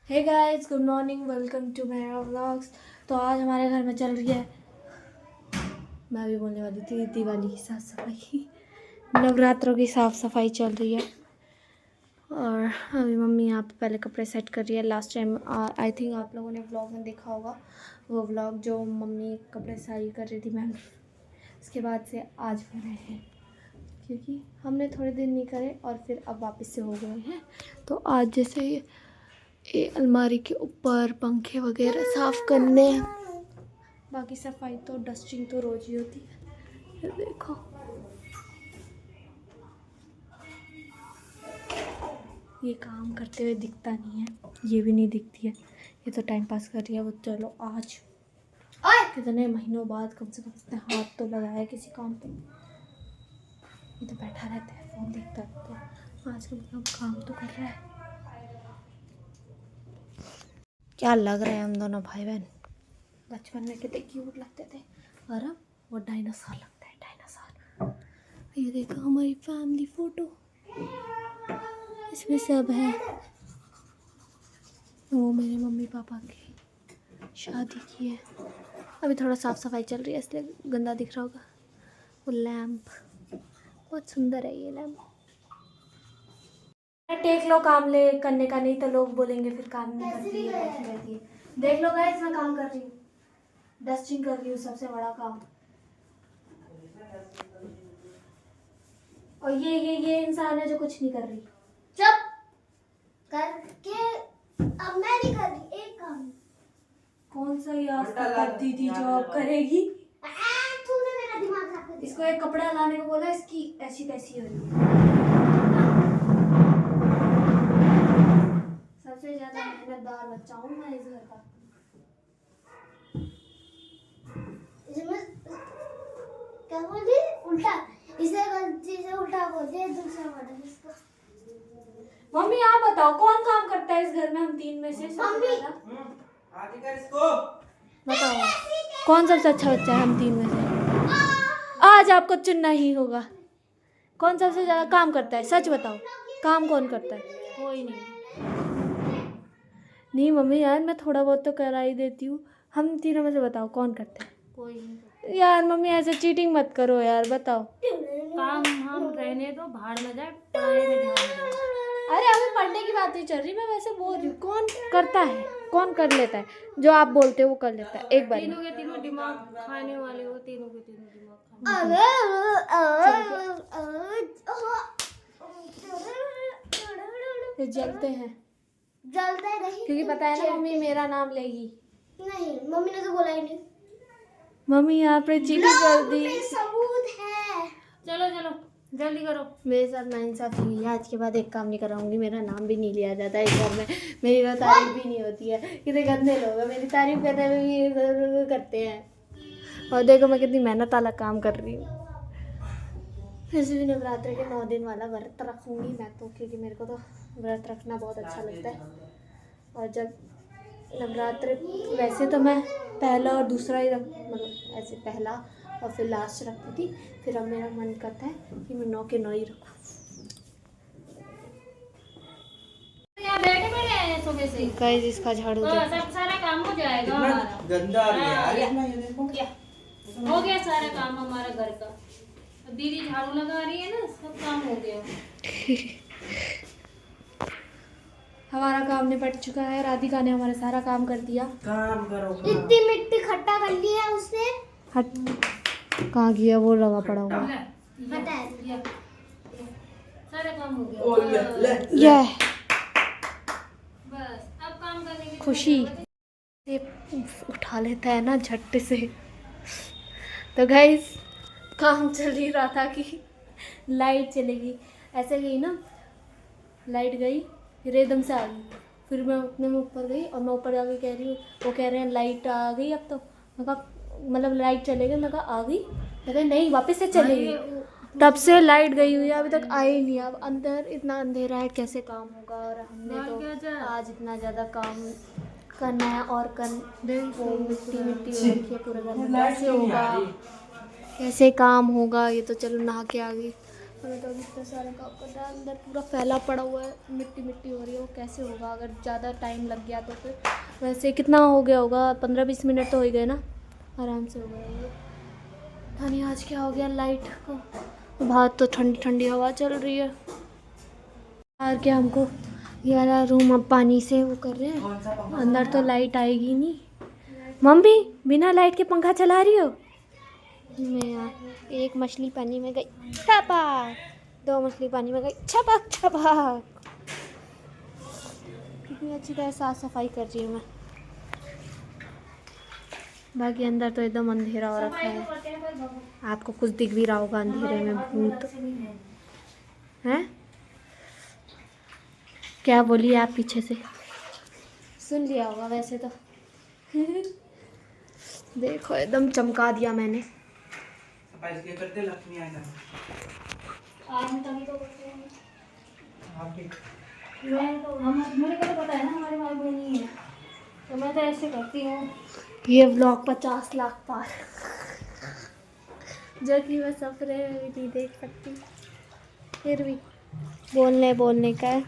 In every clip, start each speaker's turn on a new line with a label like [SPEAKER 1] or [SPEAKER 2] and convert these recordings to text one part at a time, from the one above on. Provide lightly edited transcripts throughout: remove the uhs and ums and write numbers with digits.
[SPEAKER 1] Hey guys, good morning, welcome to मेरा vlogs. तो आज हमारे घर में चल रही है, मैं भी बोलने वाली थी, दिवाली की साफ़ सफाई, नवरात्रों की साफ़ सफाई चल रही है। और अभी मम्मी यहाँ पे पहले कपड़े सेट कर रही है। लास्ट टाइम आई थिंक आप लोगों ने व्लॉग में देखा होगा, वो व्लॉग जो मम्मी कपड़े सही कर रही थी मैम, उसके बाद से आज हो रहे हैं क्योंकि हमने थोड़े दिन नहीं करे और फिर अब वापस से हो गए हैं। तो आज जैसे ये अलमारी के ऊपर पंखे वगैरह साफ़ करने हैं, बाकी सफाई तो डस्टिंग तो रोज ही होती है। ये देखो, ये काम करते हुए दिखता नहीं है, ये भी नहीं दिखती है, ये तो टाइम पास कर रही है वो। चलो आज कितने महीनों बाद कम से कम इसने हाथ तो लगाया किसी काम पे, ये तो बैठा रहता है फ़ोन देखता रहता है, आज कम से कम काम तो कर रहा है। क्या लग रहा है हम दोनों भाई बहन, बचपन में कितने क्यूट लगते थे और अब वो डायनासोर लगता है, डायनासोर। ये देखो हमारी फैमिली फोटो, इसमें सब है। वो मेरे मम्मी पापा की शादी की है। अभी थोड़ा साफ़ सफाई चल रही है इसलिए गंदा दिख रहा होगा। वो लैम्प बहुत सुंदर है, ये लैम्प। टेक लो, काम ले करने का, नहीं तो लोग बोलेंगे फिर काम नहीं करती है, बैठी रहती है। देख लो गाइस, मैं काम कर रही हूँ, डस्टिंग कर रही हूँ, सबसे बड़ा काम। और ये इंसान है जो कुछ नहीं कर रही।
[SPEAKER 2] चुप करके अब मैं नहीं कर रही एक काम।
[SPEAKER 1] कौन सा यार करती थी जो अब करेगी?
[SPEAKER 2] तूने मेरा दिमाग खराब कर दिया।
[SPEAKER 1] इसको एक कपड़ा लाने को बोला, इसकी ऐसी तैसी हो रही है। सबसे ज्यादा मेहनतदार बच्चा हूँ मैं इस घर का।
[SPEAKER 2] क्या बोल रही? उल्टा, इसे गलती से उल्टा बोल दिया, दूसरा वर्ड है इसका।
[SPEAKER 1] मम्मी आप बताओ कौन काम करता है इस घर में, हम तीन में से?
[SPEAKER 2] मम्मी
[SPEAKER 3] आगे कर इसको।
[SPEAKER 1] बताओ कौन सबसे अच्छा बच्चा है हम तीन में से? आज आपको चुनना ही होगा, कौन सबसे ज्यादा काम करता है, सच बताओ। काम कौन करता है? कोई नहीं। नहीं मम्मी यार, मैं थोड़ा बहुत तो करा ही देती हूँ। हम तीनों में से बताओ कौन करता है? कोई नहीं। यार मम्मी ऐसे चीटिंग मत करो यार, बताओ।
[SPEAKER 4] काम हम रहने दो, भाड़ में जाए, पढ़ाई में ध्यान दो।
[SPEAKER 1] अरे अभी पढ़ने की बात नहीं चल रही, मैं वैसे बोल रही हूँ कौन करता है, कौन कर लेता है, जो आप बोलते हो वो कर लेता है एक बार।
[SPEAKER 4] तीनों के तीनों दिमाग खाने वाले हो, तीनों के तीनों दिमाग खाने
[SPEAKER 1] ये जलते हैं
[SPEAKER 2] जलता है नहीं
[SPEAKER 1] क्योंकि पता है ना मम्मी मेरा नाम लेगी।
[SPEAKER 2] नहीं, मम्मी ने तो बोला ही नहीं।
[SPEAKER 1] मम्मी यहाँ पे चीटिंग कर दी।
[SPEAKER 2] पे सबूत है।
[SPEAKER 4] चलो चलो जल्दी करो।
[SPEAKER 1] मेरे साथ नाइंसाफी हुई है, आज के बाद एक काम नहीं कराऊंगी, मेरा नाम भी नहीं लिया जाता है इस घर में, मेरी तो तारीफ भी नहीं होती है। कितने गंदे लोग हैं, मेरी तारीफ करने में भी करते हैं। और देखो मैं कितनी मेहनत वाला काम कर रही हूँ। वैसे भी नवरात्रि के 9 दिन वाला व्रत रखूँगी मैं तो, क्योंकि मेरे को तो व्रत रखना बहुत अच्छा लगता है। और जब नवरात्रि, वैसे तो मैं पहला और दूसरा ही मतलब ऐसे पहला और फिर लास्ट रखती थी, फिर अब मेरा मन करता है कि मैं 9 के 9 ही रखूँ।
[SPEAKER 4] यहाँ बैठे बैठे आए हैं सुबह से,
[SPEAKER 1] गाइस इसका झाड़ू
[SPEAKER 4] तो
[SPEAKER 1] देखो।
[SPEAKER 4] सब सारा काम हो जाएगा
[SPEAKER 3] इतना
[SPEAKER 4] हमारा।
[SPEAKER 3] गंदा आ रहा है यार, इतना ये देखो।
[SPEAKER 4] हो गया सारा काम हमारा घर का। अब दीदी झाड़ू लगा रही है ना, सब काम हो गया।
[SPEAKER 1] हमारा काम निपट चुका है, राधिका ने हमारा सारा काम कर दिया।
[SPEAKER 3] काम करो काम।
[SPEAKER 2] इतनी मिट्टी खट्टा कर ली है उसने।
[SPEAKER 1] हट, कहाँ गया वो, लगा पड़ा हुआ।
[SPEAKER 2] हटा है।
[SPEAKER 4] सारा काम हो
[SPEAKER 3] ओ
[SPEAKER 4] गया।
[SPEAKER 3] ले ले
[SPEAKER 1] ये
[SPEAKER 4] बस अब काम करने की
[SPEAKER 1] खुशी ये उठा लेता है ना झट से। तो गाइस काम चल ही रहा था कि लाइट चलेगी, ऐसे गई ना, लाइट गई फिर एकदम से आ गई, फिर मैं उतने में ऊपर गई और मैं ऊपर जाके कह रही हूँ, वो कह रहे हैं लाइट आ गई अब तो। मैं कहा मतलब लाइट चलेगी, मैं कहा आ गई, कहते नहीं वापस से चलेगी। तब से लाइट गई हुई है, अभी तक आई नहीं। अब अंदर इतना अंधेरा है, कैसे काम होगा? और हमने तो आज इतना ज़्यादा काम करना है और वो मिट्टी मिट्टी हो रखी है पूरे घर में, कैसे होगा, कैसे काम होगा? ये तो चलो नहा के आ गई, हमें तो इतना सारा काम करना है। अंदर पूरा फैला पड़ा हुआ है, मिट्टी मिट्टी हो रही है। वो कैसे होगा अगर ज़्यादा टाइम लग गया तो फिर। वैसे कितना हो गया होगा, 15-20 मिनट तो हो ही गए ना, आराम से हो गया होगा। पता नहीं आज क्या हो गया लाइट को। बाहर तो ठंडी ठंडी हवा चल रही है। यार क्या हमको ये वाला रूम अब पानी से वो कर रहे
[SPEAKER 3] कौन सा
[SPEAKER 1] हैं,
[SPEAKER 3] पंखा?
[SPEAKER 1] अंदर तो लाइट आएगी नहीं। मम्मी बिना लाइट के पंखा चला रही हो? मैं यार एक मछली पानी में गई छपाक, 2 मछली पानी में गई छपाक छपाक। कितनी अच्छी तरह साफ सफाई कर रही हूँ मैं। बाकी अंदर तो एकदम अंधेरा हो रखा है। आपको कुछ दिख भी रहा होगा अंधेरे में, भूत हैं? क्या बोली आप पीछे से? सुन लिया होगा वैसे तो। देखो एकदम चमका दिया मैंने।
[SPEAKER 3] सफाई इसलिए करते लक्ष्मी आएगा।
[SPEAKER 4] आपने तभी तो करते हैं।
[SPEAKER 3] आप भी
[SPEAKER 4] मैं तो मेरे को तो पता है ना हमारी भाई बहन है, तो मैं तो ऐसे करती हूँ।
[SPEAKER 1] ये व्लॉग 50 लाख पार, जो कि मैं सफरे में भी नहीं देख सकती, फिर भी बोलने का है।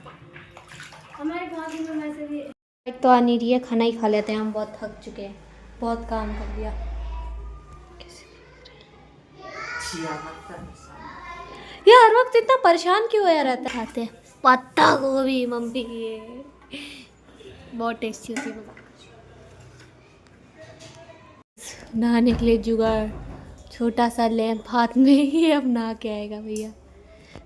[SPEAKER 4] हमारे भाभी में वैसे भी
[SPEAKER 1] लाइट तो आ नहीं रही है, खाना ही खा लेते हैं, हम बहुत थक चुके हैं, बहुत काम कर लिया।
[SPEAKER 3] छिया मत कर।
[SPEAKER 1] ये हर वक्त इतना परेशान क्यों होया रहता है? खाते हैं पत्ता गोभी मम्मी की है, बहुत टेस्टी होती है। मजा नहाने के लिए जुगाड़, छोटा सा लैंप हाथ में ही अब नहा के आएगा भैया।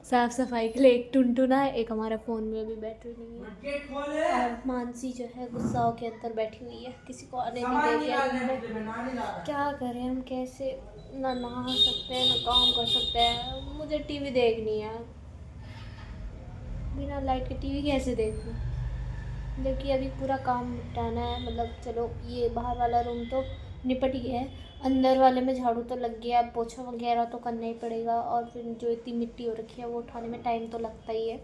[SPEAKER 1] साफ सफाई के लिए एक टुनटुना है, एक हमारे फ़ोन में भी बैटरी नहीं है।
[SPEAKER 3] गेट खोले।
[SPEAKER 1] और मानसी जो है गुस्सा के अंदर बैठी हुई है, किसी को आने नहीं दे रही है। क्या करें हम, कैसे ना नहा सकते हैं ना काम कर सकते हैं। मुझे टीवी देखनी है, बिना लाइट के टीवी कैसे देखूं? लेकिन अभी पूरा काम निपटाना है। मतलब चलो ये बाहर वाला रूम तो निपट गया है, अंदर वाले में झाड़ू तो लग गया, पोछा वगैरह तो करना ही पड़ेगा। और फिर जो इतनी मिट्टी हो रखी है वो उठाने में टाइम तो लगता ही है।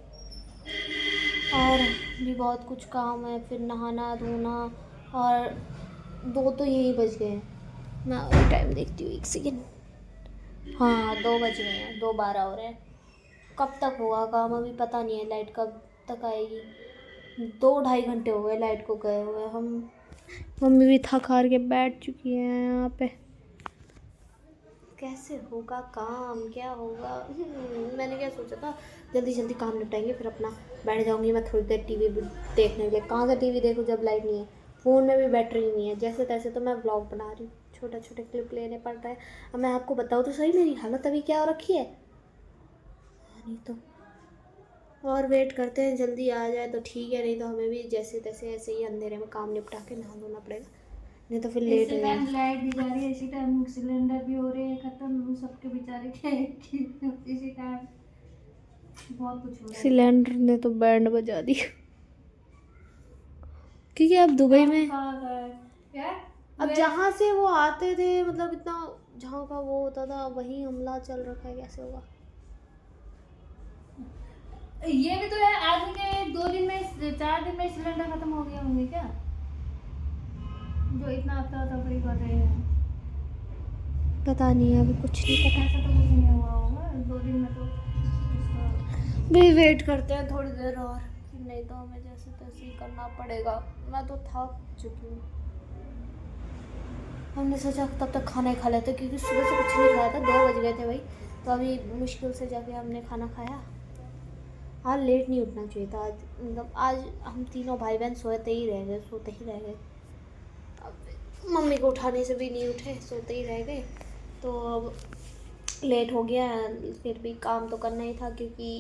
[SPEAKER 1] और भी बहुत कुछ काम है, फिर नहाना धोना, और 2 तो यही बज गए हैं। मैं अभी टाइम देखती हूँ 1 सेकेंड। हाँ 2 बज गए हैं, 2:12 हो रहे हैं। कब तक होगा काम अभी पता नहीं है, लाइट कब तक आएगी। 2-2.5 घंटे हो गए लाइट को गए हुए। हम मम्मी भी थक हार के बैठ चुकी हैं यहाँ पे। कैसे होगा काम, क्या होगा? मैंने क्या सोचा था, जल्दी जल्दी काम निपटाएंगे फिर अपना बैठ जाऊंगी मैं थोड़ी देर टीवी देखने के लिए। कहाँ से टीवी देखूँ जब लाइट नहीं है, फ़ोन में भी बैटरी नहीं है। जैसे तैसे तो मैं व्लॉग बना रही हूँ, छोटे छोटे क्लिप लेने पड़ रहा है। अब मैं आपको बताऊँ तो सही, मेरी हालत अभी क्या हो रखी है। नहीं तो और वेट करते हैं, जल्दी आ जाए तो ठीक है, नहीं तो हमें भी जैसे तैसे ऐसे ही अंधेरे में काम निपटा के नहा धोना पड़ेगा, नहीं तो फिर लेट हो
[SPEAKER 4] इसी टाइम
[SPEAKER 1] जाएगा।
[SPEAKER 4] लाइट भी जा रही है, इसी टाइम सिलेंडर भी हो रहे हैं खत्म, सबके बेचारे के इसी टाइम बहुत कुछ हो रहा है।
[SPEAKER 1] सिलेंडर ने तो बैंड बजा दी, क्योंकि अब दुबई में
[SPEAKER 4] यार
[SPEAKER 1] अब जहाँ से वो आते थे, मतलब इतना जहाँ का वो होता था वहीं हमला चल रखा है, कैसे होगा?
[SPEAKER 4] ये भी तो है, आदमी के 2 दिन में 4 दिन में सिलेंडर खत्म हो गया होंगे क्या, जो इतना हफ्ता तफरी कर रहे हैं।
[SPEAKER 1] पता नहीं है, अभी कुछ नहीं पता।
[SPEAKER 4] ऐसा तो कुछ नहीं हुआ होगा 2 दिन में तो
[SPEAKER 1] भी वेट करते हैं थोड़ी देर और, नहीं तो हमें जैसे तैसे ही करना पड़ेगा। मैं तो थक चुकी हूँ। हमने सोचा तब तक खाना ही खा लेते, क्योंकि सुबह से कुछ नहीं खाया था, 2 बज गए थे भाई। तो अभी मुश्किल से जाके हमने खाना खाया। आज लेट नहीं उठना चाहिए था, आज मतलब आज हम तीनों भाई बहन सोते ही रह गए। अब मम्मी को उठाने से भी नहीं उठे, सोते ही रह गए। तो अब लेट हो गया, फिर भी काम तो करना ही था, क्योंकि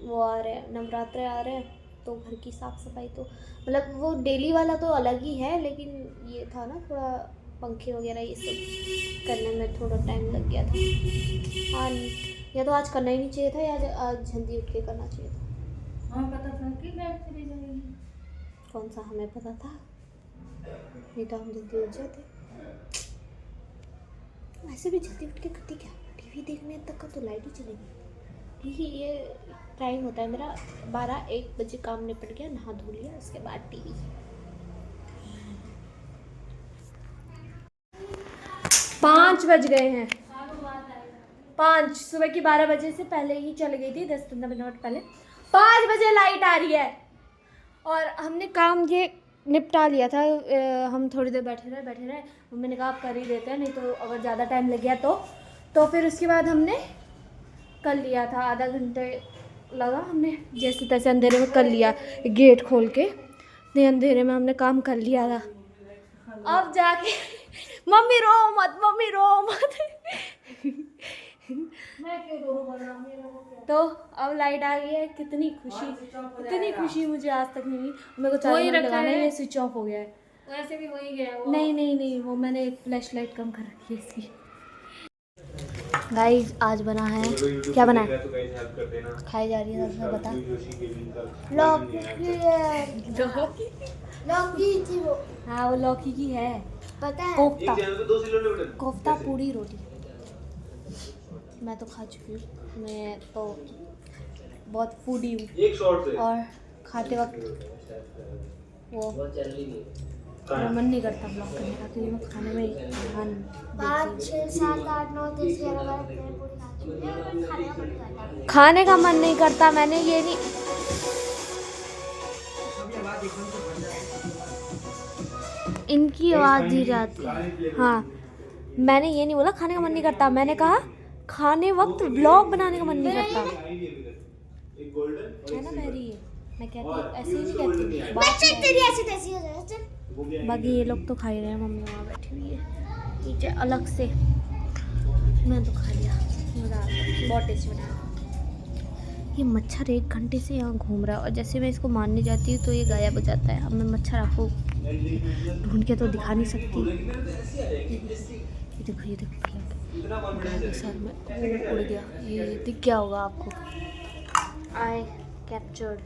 [SPEAKER 1] वो आ रहे हैं, नवरात्रे आ रहे हैं। तो घर की साफ़ सफाई तो मतलब वो डेली वाला तो अलग ही है, लेकिन ये था ना थोड़ा पंखे वगैरह ये सब करने में थोड़ा टाइम लग गया था। हाँ, या तो आज करना ही नहीं चाहिए था, या आज जल्दी उठ के करना चाहिए था।
[SPEAKER 4] हमें पता था कि लाइट चली जाएगी।
[SPEAKER 1] कौन सा हमें पता था, नहीं तो हम जल्दी उठ जाते। वैसे भी जल्दी उठ के करती क्या, टीवी देखने तक का तो लाइट ही चलेगी। ये टाइम होता है मेरा 12-1 बजे काम निपट गया, नहा धो लिया, उसके बाद टीवी। 5 बज गए हैं। 5 सुबह की 12 बजे से पहले ही चली गई थी, 10-15 मिनट पहले। 5 बजे लाइट आ रही है और हमने काम ये निपटा लिया था। हम थोड़ी देर बैठे रहे। मम्मी ने कहा आप कर ही देते हैं, नहीं तो अगर ज़्यादा टाइम लग गया तो फिर उसके बाद हमने कर लिया था। आधा घंटे लगा, हमने जैसे तैसे अंधेरे में कर लिया, गेट खोल के नहीं अंधेरे में हमने काम कर लिया था। अब जाके मम्मी रो मत
[SPEAKER 4] मैं क्यों रोऊंगा, मेरा वो क्या?
[SPEAKER 1] तो अब लाइट आ गई है। कितनी खुशी मुझे आज तक नहीं हुई। मेरे को
[SPEAKER 4] हो ही
[SPEAKER 1] चार्जर
[SPEAKER 4] रखा
[SPEAKER 1] लगाना है,
[SPEAKER 4] है।
[SPEAKER 1] ये स्विच ऑफ हो गया है।
[SPEAKER 4] वैसे भी हो ही गया वो।
[SPEAKER 1] नहीं, वो मैंने एक फ्लैश लाइट कम कर रखी है इसकी। गाइस आज बना है, क्या बना है? खाई जा रही है, सबसे बता।
[SPEAKER 2] लौकी थी वो,
[SPEAKER 1] हाँ वो लौकी की है।
[SPEAKER 2] पता है।
[SPEAKER 1] कोफ्ता पूरी रोटी मैं तो खा चुकी हूँ। मैं तो बहुत फूडी हूँ और खाते वक्त वो मेरा मन नहीं करता ब्लॉग करने का, क्योंकि मैं खाने में ध्यान
[SPEAKER 2] 5, 6, 7, 8, 9, 10, 11, 12, 13 पूरी खा चुकी हूँ। खाने का मन करता है।
[SPEAKER 1] खाने का मन नहीं करता। मैंने ये नहीं, इनकी आवाज़ दी जाती है। हाँ मैंने ये नहीं बोला खाने का मन नहीं करता, मैंने कहा खाने वक्त व्लॉग बनाने का मन नहीं करता है ना बहरी। मैं कहती ऐसे ही नहीं कहती बात
[SPEAKER 2] चल
[SPEAKER 1] है।
[SPEAKER 2] तेरी ऐसी तैसी हो जाए चल।
[SPEAKER 1] बाकी ये लोग तो खा ही रहे हैं, मम्मी वहाँ बैठी हुई है नीचे अलग से। मैं तो खा लिया, मज़ा आ गया, बहुत टेस्टी बनाया। ये मच्छर 1 घंटे से यहाँ घूम रहा है और जैसे मैं इसको मारने जाती हूँ तो ये गायब हो जाता है। अब मैं मच्छर आपको ढूंढ के तो दिखा नहीं सकती। ये देखो सर में उड़ गया, ये दिख गया होगा आपको। आई कैप्चर्ड